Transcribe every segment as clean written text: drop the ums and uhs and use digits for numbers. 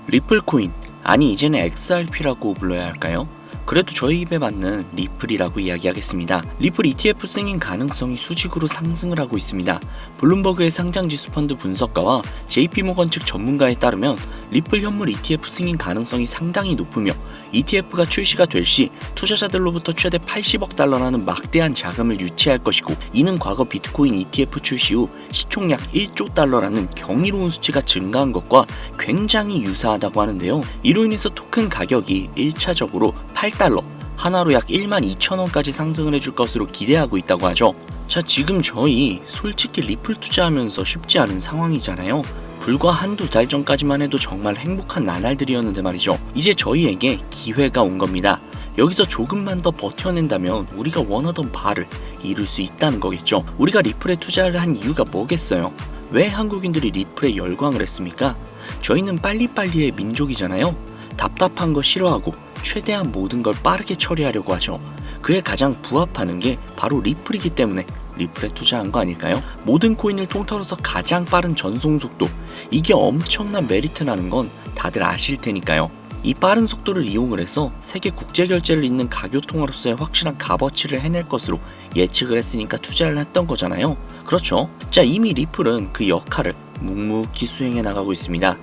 리플 코인, 아니 이제는 XRP라고 불러야 할까요? 그래도 저희 입에 맞는 리플이라고 이야기하겠습니다. 리플 ETF 승인 가능성이 수직으로 상승을 하고 있습니다. 블룸버그의 상장지수 펀드 분석가와 JP모건 측 전문가에 따르면 리플 현물 ETF 승인 가능성이 상당히 높으며 ETF가 출시가 될 시 투자자들로부터 최대 80억 달러라는 막대한 자금을 유치할 것이고, 이는 과거 비트코인 ETF 출시 후 시총 약 1조 달러라는 경이로운 수치가 증가한 것과 굉장히 유사하다고 하는데요. 이로 인해서 토큰 가격이 1차적으로 8달러, 하나로 약 12,000원까지 상승을 해줄 것으로 기대하고 있다고 하죠. 자, 지금 저희 솔직히 리플 투자하면서 쉽지 않은 상황이잖아요. 불과 한두 달 전까지만 해도 정말 행복한 나날들이었는데 말이죠. 이제 저희에게 기회가 온 겁니다. 여기서 조금만 더 버텨낸다면 우리가 원하던 바를 이룰 수 있다는 거겠죠. 우리가 리플에 투자를 한 이유가 뭐겠어요? 왜 한국인들이 리플에 열광을 했습니까? 저희는 빨리빨리의 민족이잖아요. 답답한 거 싫어하고 최대한 모든 걸 빠르게 처리하려고 하죠. 그에 가장 부합하는 게 바로 리플이기 때문에 리플에 투자한 거 아닐까요? 모든 코인을 통틀어서 가장 빠른 전송 속도, 이게 엄청난 메리트라는 건 다들 아실 테니까요. 이 빠른 속도를 이용을 해서 세계 국제 결제를 잇는 가교통화로서의 확실한 값어치를 해낼 것으로 예측을 했으니까 투자를 했던 거잖아요. 그렇죠. 자, 이미 리플은 그 역할을 묵묵히 수행해 나가고 있습니다.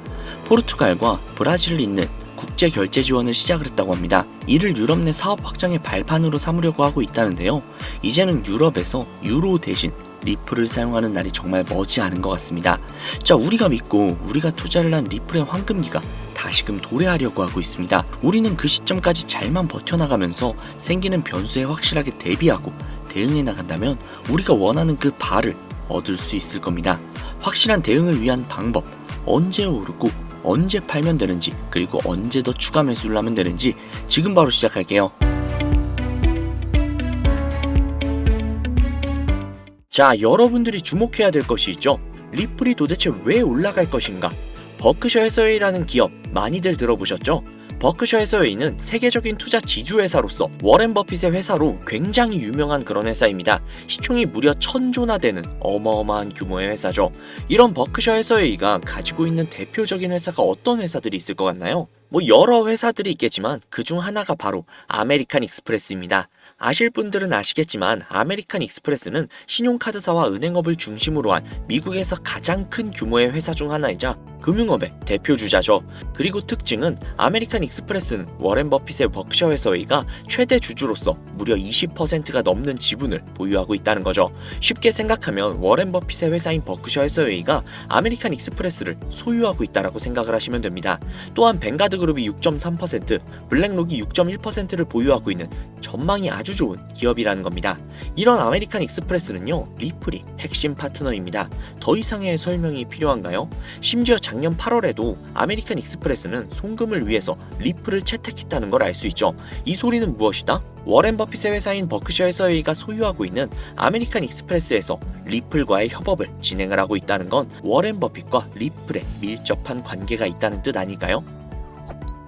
포르투갈과 브라질을 잇는 국제 결제 지원을 시작을 했다고 합니다. 이를 유럽 내 사업 확장의 발판으로 삼으려고 하고 있다는데요. 이제는 유럽에서 유로 대신 리플을 사용하는 날이 정말 머지않은 것 같습니다. 자, 우리가 믿고 우리가 투자를 한 리플의 황금기가 다시금 도래하려고 하고 있습니다. 우리는 그 시점까지 잘만 버텨나가면서 생기는 변수에 확실하게 대비하고 대응해 나간다면 우리가 원하는 그 바를 얻을 수 있을 겁니다. 확실한 대응을 위한 방법, 언제 오르고 언제 팔면 되는지, 그리고 언제 더 추가 매수를 하면 되는지 지금 바로 시작할게요. 자, 여러분들이 주목해야 될 것이 있죠. 리플이 도대체 왜 올라갈 것인가? 버크셔 해서웨이라는 기업 많이들 들어보셨죠? 버크셔 해서웨이는 세계적인 투자 지주회사로서 워렌 버핏의 회사로 굉장히 유명한 그런 회사입니다. 시총이 무려 1000조나 되는 어마어마한 규모의 회사죠. 이런 버크셔 해서웨이가 가지고 있는 대표적인 회사가 어떤 회사들이 있을 것 같나요? 여러 회사들이 있겠지만 그중 하나가 바로 아메리칸 익스프레스입니다. 아실 분들은 아시겠지만 아메리칸 익스프레스는 신용카드사와 은행업을 중심으로 한 미국에서 가장 큰 규모의 회사 중 하나이자 금융업의 대표 주자죠. 그리고 특징은 아메리칸 익스프레스는 워렌 버핏의 버크셔 해서웨이가 최대 주주로서 무려 20%가 넘는 지분을 보유하고 있다는 거죠. 쉽게 생각하면 워렌 버핏의 회사인 버크셔 해서웨이가 아메리칸 익스프레스를 소유하고 있다라고 생각을 하시면 됩니다. 또한 뱅가드 그룹이 6.3%, 블랙록이 6.1%를 보유하고 있는 전망이 아주 좋은 기업이라는 겁니다. 이런 아메리칸 익스프레스는요, 리플이 핵심 파트너입니다. 더 이상의 설명이 필요한가요? 심지어 작년 8월에도 아메리칸 익스프레스는 송금을 위해서 리플을 채택했다는 걸 알 수 있죠. 이 소리는 무엇이다? 워렌 버핏의 회사인 버크셔 해서웨이가 소유하고 있는 아메리칸 익스프레스에서 리플과의 협업을 진행을 하고 있다는 건 워렌 버핏과 리플에 밀접한 관계가 있다는 뜻 아닐까요?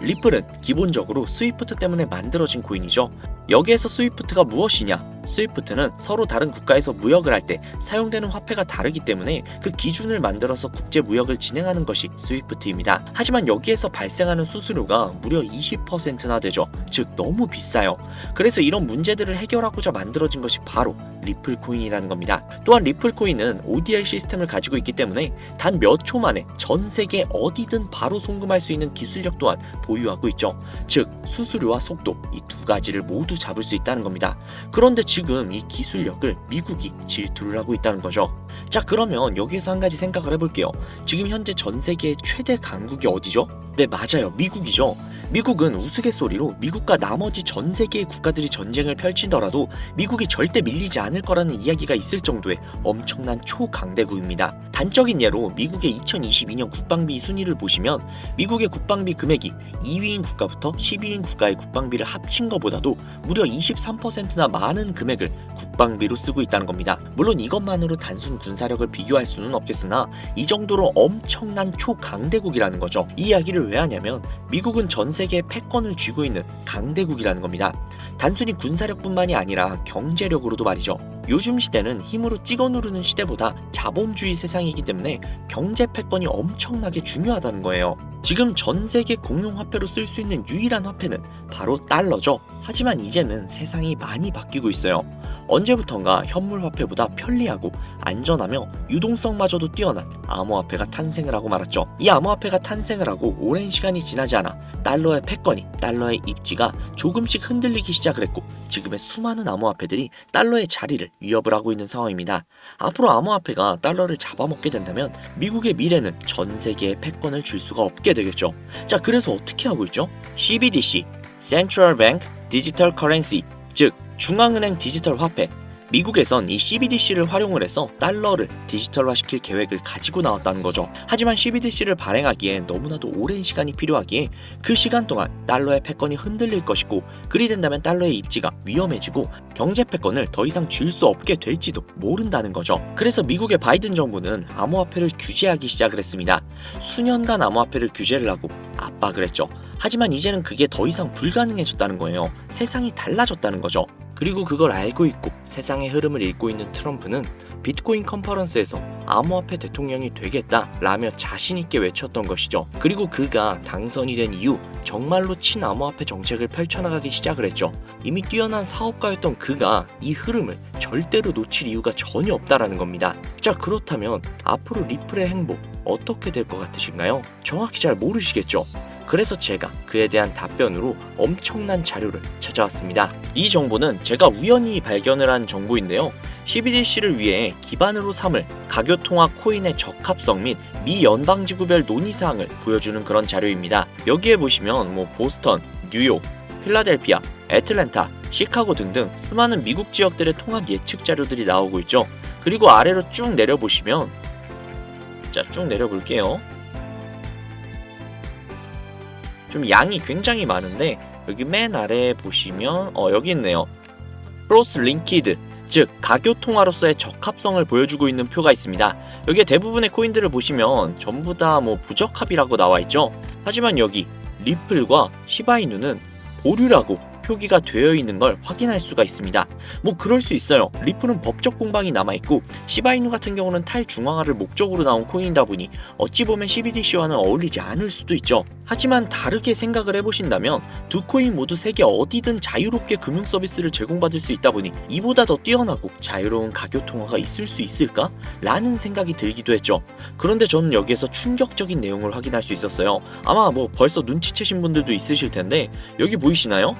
리플은 기본적으로 스위프트 때문에 만들어진 코인이죠. 여기에서 스위프트가 무엇이냐? 스위프트는 서로 다른 국가에서 무역을 할 때 사용되는 화폐가 다르기 때문에 그 기준을 만들어서 국제 무역을 진행하는 것이 스위프트입니다. 하지만 여기에서 발생하는 수수료가 무려 20%나 되죠. 즉 너무 비싸요. 그래서 이런 문제들을 해결하고자 만들어진 것이 바로 리플 코인이라는 겁니다. 또한 리플 코인은 ODR 시스템을 가지고 있기 때문에 단 몇 초 만에 전 세계 어디든 바로 송금할 수 있는 기술력 또한 보유하고 있죠. 즉 수수료와 속도, 이 두 가지를 모두 잡을 수 있다는 겁니다. 그런데 지금 이 기술력을 미국이 질투를 하고 있다는 거죠. 자, 그러면 여기에서 한 가지 생각을 해볼게요. 지금 현재 전 세계의 최대 강국이 어디죠? 네, 맞아요. 미국이죠. 미국은 우스갯소리로 미국과 나머지 전 세계의 국가들이 전쟁을 펼치더라도 미국이 절대 밀리지 않을 거라는 이야기가 있을 정도의 엄청난 초강대국입니다. 단적인 예로 미국의 2022년 국방비 순위를 보시면 미국의 국방비 금액이 2위인 국가부터 10위인 국가의 국방비를 합친 것보다도 무려 23%나 많은 금액을 국방비로 쓰고 있다는 겁니다. 물론 이것만으로 단순 군사력을 비교할 수는 없겠으나 이 정도로 엄청난 초강대국이라는 거죠. 이 이야기를 왜 하냐면 미국은 전 세계의 패권을 쥐고 있는 강대국이라는 겁니다. 단순히 군사력뿐만이 아니라 경제력으로도 말이죠. 요즘 시대는 힘으로 찍어 누르는 시대보다 자본주의 세상이기 때문에 경제 패권이 엄청나게 중요하다는 거예요. 지금 전 세계 공용 화폐로 쓸 수 있는 유일한 화폐는 바로 달러죠. 하지만 이제는 세상이 많이 바뀌고 있어요. 언제부턴가 현물 화폐보다 편리하고 안전하며 유동성마저도 뛰어난 암호화폐가 탄생을 하고 말았죠. 이 암호화폐가 탄생을 하고 오랜 시간이 지나지 않아 달러의 패권이, 달러의 입지가 조금씩 흔들리기 시작을 했고 지금의 수많은 암호화폐들이 달러의 자리를 위협을 하고 있는 상황입니다. 앞으로 암호화폐가 달러를 잡아먹게 된다면 미국의 미래는 전 세계에 패권을 줄 수가 없게 되겠죠. 자, 그래서 어떻게 하고 있죠? CBDC, Central Bank Digital Currency, 즉 중앙은행 디지털 화폐. 미국에선 이 CBDC를 활용을 해서 달러를 디지털화시킬 계획을 가지고 나왔다는 거죠. 하지만 CBDC를 발행하기엔 너무나도 오랜 시간이 필요하기에 그 시간 동안 달러의 패권이 흔들릴 것이고 그리 된다면 달러의 입지가 위험해지고 경제 패권을 더 이상 줄 수 없게 될지도 모른다는 거죠. 그래서 미국의 바이든 정부는 암호화폐를 규제하기 시작을 했습니다. 수년간 암호화폐를 규제를 하고 압박을 했죠. 하지만 이제는 그게 더 이상 불가능해졌다는 거예요. 세상이 달라졌다는 거죠. 그리고 그걸 알고 있고 세상의 흐름을 읽고 있는 트럼프는 비트코인 컨퍼런스에서 암호화폐 대통령이 되겠다라며 자신있게 외쳤던 것이죠. 그리고 그가 당선이 된 이후 정말로 친암호화폐 정책을 펼쳐나가기 시작을 했죠. 이미 뛰어난 사업가였던 그가 이 흐름을 절대로 놓칠 이유가 전혀 없다라는 겁니다. 자, 그렇다면 앞으로 리플의 행보 어떻게 될 것 같으신가요? 정확히 잘 모르시겠죠? 그래서 제가 그에 대한 답변으로 엄청난 자료를 찾아왔습니다. 이 정보는 제가 우연히 발견을 한 정보인데요. CBDC를 위해 기반으로 삼을 가교통화 코인의 적합성 및 미 연방지구별 논의사항을 보여주는 그런 자료입니다. 여기에 보시면 보스턴, 뉴욕, 필라델피아, 애틀랜타, 시카고 등등 수많은 미국 지역들의 통합 예측 자료들이 나오고 있죠. 그리고 아래로 쭉 내려보시면, 자, 쭉 내려볼게요. 좀 양이 굉장히 많은데 여기 맨 아래에 보시면 여기 있네요. 크로스 링키드, 즉 가교통화로서의 적합성을 보여주고 있는 표가 있습니다. 여기에 대부분의 코인들을 보시면 전부 다 부적합이라고 나와 있죠. 하지만 여기 리플과 시바이누는 보류라고 표기가 되어 있는 걸 확인할 수가 있습니다. 그럴 수 있어요. 리플은 법적 공방이 남아있고 시바이누 같은 경우는 탈중앙화를 목적으로 나온 코인이다 보니 어찌 보면 CBDC와는 어울리지 않을 수도 있죠. 하지만 다르게 생각을 해보신다면 두 코인 모두 세계 어디든 자유롭게 금융 서비스를 제공받을 수 있다 보니 이보다 더 뛰어나고 자유로운 가교통화가 있을 수 있을까? 라는 생각이 들기도 했죠. 그런데 저는 여기에서 충격적인 내용을 확인할 수 있었어요. 아마 벌써 눈치채신 분들도 있으실 텐데 여기 보이시나요?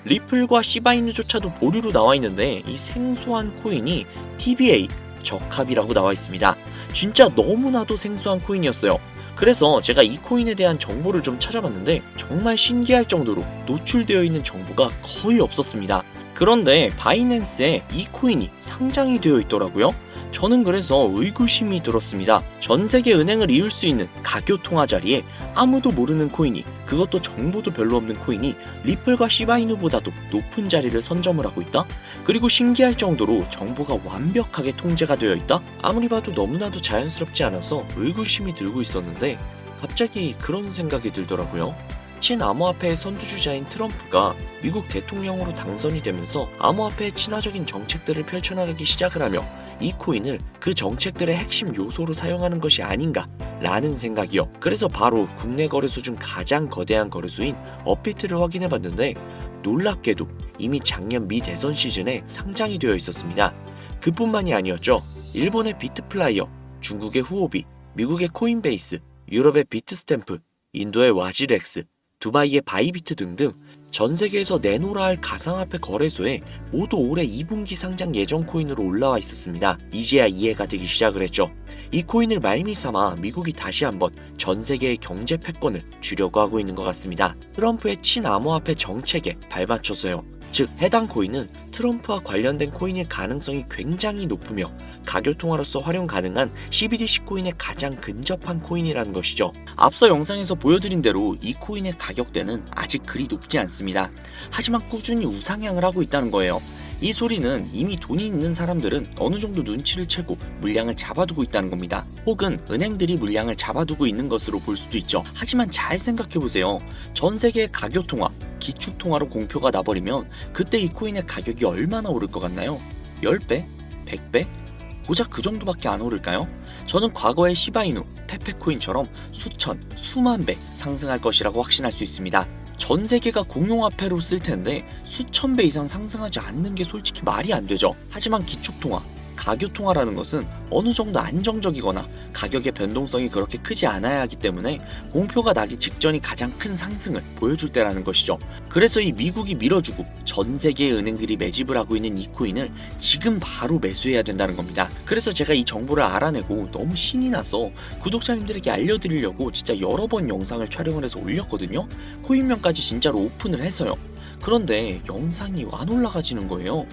리플과 시바이누조차도 보류로 나와 있는데 이 생소한 코인이 TBA, 적합이라고 나와 있습니다. 진짜 너무나도 생소한 코인이었어요. 그래서 제가 이 코인에 대한 정보를 좀 찾아봤는데 정말 신기할 정도로 노출되어 있는 정보가 거의 없었습니다. 그런데 바이낸스에 이 코인이 상장이 되어 있더라고요. 저는 그래서 의구심이 들었습니다. 전 세계 은행을 이을 수 있는 가교통화 자리에 아무도 모르는 코인이, 그것도 정보도 별로 없는 코인이 리플과 시바이누보다도 높은 자리를 선점을 하고 있다? 그리고 신기할 정도로 정보가 완벽하게 통제가 되어 있다? 아무리 봐도 너무나도 자연스럽지 않아서 의구심이 들고 있었는데 갑자기 그런 생각이 들더라고요. 친암호화폐의 선두주자인 트럼프가 미국 대통령으로 당선이 되면서 암호화폐의 친화적인 정책들을 펼쳐나가기 시작을 하며 이 코인을 그 정책들의 핵심 요소로 사용하는 것이 아닌가 라는 생각이요. 그래서 바로 국내 거래소 중 가장 거대한 거래소인 업비트를 확인해봤는데 놀랍게도 이미 작년 미 대선 시즌에 상장이 되어 있었습니다. 그뿐만이 아니었죠. 일본의 비트플라이어, 중국의 후오비, 미국의 코인베이스, 유럽의 비트스탬프, 인도의 와지렉스, 두바이의 바이비트 등등 전 세계에서 내놓으라 할 가상화폐 거래소에 모두 올해 2분기 상장 예정 코인으로 올라와 있었습니다. 이제야 이해가 되기 시작을 했죠. 이 코인을 말미삼아 미국이 다시 한번 전 세계의 경제 패권을 주려고 하고 있는 것 같습니다. 트럼프의 친암호화폐 정책에 발맞춰서요. 즉 해당 코인은 트럼프와 관련된 코인일 가능성이 굉장히 높으며 가교통화로서 활용 가능한 CBDC 코인에 가장 근접한 코인이라는 것이죠. 앞서 영상에서 보여드린 대로 이 코인의 가격대는 아직 그리 높지 않습니다. 하지만 꾸준히 우상향을 하고 있다는 거예요. 이 소리는 이미 돈이 있는 사람들은 어느 정도 눈치를 채고 물량을 잡아두고 있다는 겁니다. 혹은 은행들이 물량을 잡아두고 있는 것으로 볼 수도 있죠. 하지만 잘 생각해보세요. 전 세계의 가교통화, 기축통화로 공표가 나버리면 그때 이 코인의 가격이 얼마나 오를 것 같나요? 10배? 100배? 고작 그 정도밖에 안 오를까요? 저는 과거의 시바이누, 페페코인처럼 수천, 수만 배 상승할 것이라고 확신할 수 있습니다. 전 세계가 공용화폐로 쓸 텐데 수천 배 이상 상승하지 않는 게 솔직히 말이 안 되죠. 하지만 기축통화, 가교통화라는 것은 어느 정도 안정적이거나 가격의 변동성이 그렇게 크지 않아야 하기 때문에 공표가 나기 직전이 가장 큰 상승을 보여줄 때라는 것이죠. 그래서 이 미국이 밀어주고 전 세계의 은행들이 매집을 하고 있는 이 코인을 지금 바로 매수해야 된다는 겁니다. 그래서 제가 이 정보를 알아내고 너무 신이 나서 구독자님들에게 알려드리려고 진짜 여러 번 영상을 촬영을 해서 올렸거든요. 코인명까지 진짜로 오픈을 해서요. 그런데 영상이 안 올라가지는 거예요.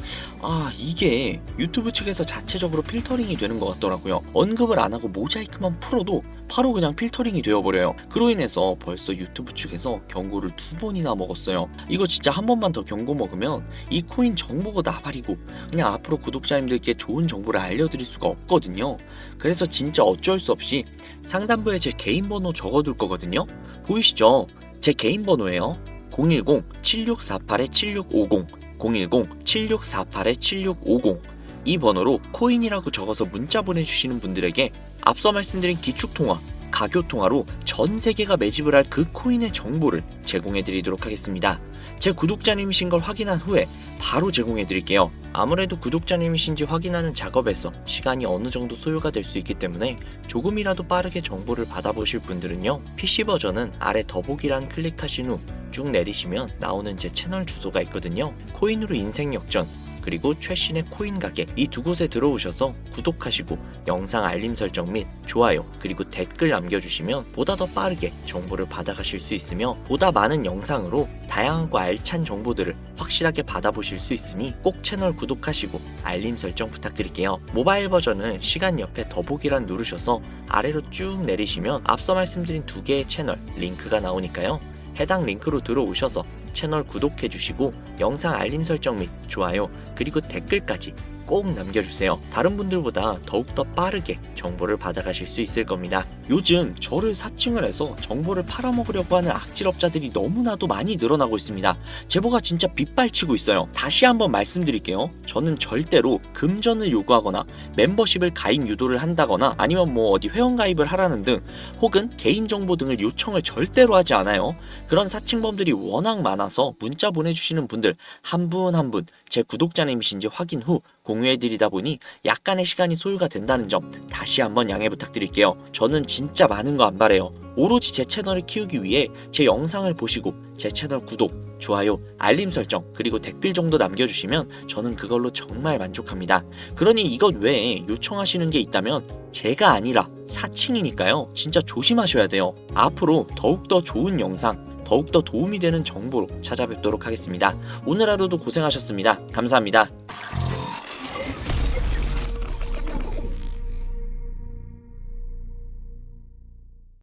이게 유튜브 측에서 자체적으로 필터링이 되는 것 같더라고요. 언급을 안 하고 모자이크만 풀어도 바로 그냥 필터링이 되어버려요. 그로 인해서 벌써 유튜브 측에서 경고를 2번이나 먹었어요. 이거 진짜 한 번만 더 경고 먹으면 이 코인 정보가 나발이고 그냥 앞으로 구독자님들께 좋은 정보를 알려드릴 수가 없거든요. 그래서 진짜 어쩔 수 없이 상단부에 제 개인 번호 적어둘 거거든요. 보이시죠? 제 개인 번호예요. 010-7648-7650 010-7648-7650 이 번호로 코인이라고 적어서 문자 보내주시는 분들에게 앞서 말씀드린 기축통화, 가교통화로 전 세계가 매집을 할 그 코인의 정보를 제공해드리도록 하겠습니다. 제 구독자님이신 걸 확인한 후에 바로 제공해드릴게요. 아무래도 구독자님이신지 확인하는 작업에서 시간이 어느 정도 소요가 될 수 있기 때문에 조금이라도 빠르게 정보를 받아보실 분들은요, PC 버전은 아래 더보기란 클릭하신 후 쭉 내리시면 나오는 제 채널 주소가 있거든요. 코인으로 인생 역전, 그리고 최신의 코인 가게, 이 두 곳에 들어오셔서 구독하시고 영상 알림 설정 및 좋아요 그리고 댓글 남겨주시면 보다 더 빠르게 정보를 받아가실 수 있으며 보다 많은 영상으로 다양하고 알찬 정보들을 확실하게 받아보실 수 있으니 꼭 채널 구독하시고 알림 설정 부탁드릴게요. 모바일 버전은 시간 옆에 더보기란 누르셔서 아래로 쭉 내리시면 앞서 말씀드린 두 개의 채널 링크가 나오니까요. 해당 링크로 들어오셔서 채널 구독해주시고 영상 알림 설정 및 좋아요 그리고 댓글까지 꼭 남겨주세요. 다른 분들보다 더욱더 빠르게 정보를 받아가실 수 있을 겁니다. 요즘 저를 사칭을 해서 정보를 팔아먹으려고 하는 악질업자들이 너무나도 많이 늘어나고 있습니다. 제보가 진짜 빗발치고 있어요. 다시 한번 말씀드릴게요. 저는 절대로 금전을 요구하거나 멤버십을 가입 유도를 한다거나 아니면 어디 회원가입을 하라는 등 혹은 개인정보 등을 요청을 절대로 하지 않아요. 그런 사칭범들이 워낙 많아서 문자 보내주시는 분들 한 분 한 분 제 구독자님이신지 확인 후 공유해드리다 보니 약간의 시간이 소요가 된다는 점 다시 한번 양해 부탁드릴게요. 저는 진짜 많은 거 안 바래요. 오로지 제 채널을 키우기 위해 제 영상을 보시고 제 채널 구독, 좋아요, 알림 설정 그리고 댓글 정도 남겨주시면 저는 그걸로 정말 만족합니다. 그러니 이것 외에 요청하시는 게 있다면 제가 아니라 사칭이니까요. 진짜 조심하셔야 돼요. 앞으로 더욱더 좋은 영상, 더욱더 도움이 되는 정보로 찾아뵙도록 하겠습니다. 오늘 하루도 고생하셨습니다. 감사합니다.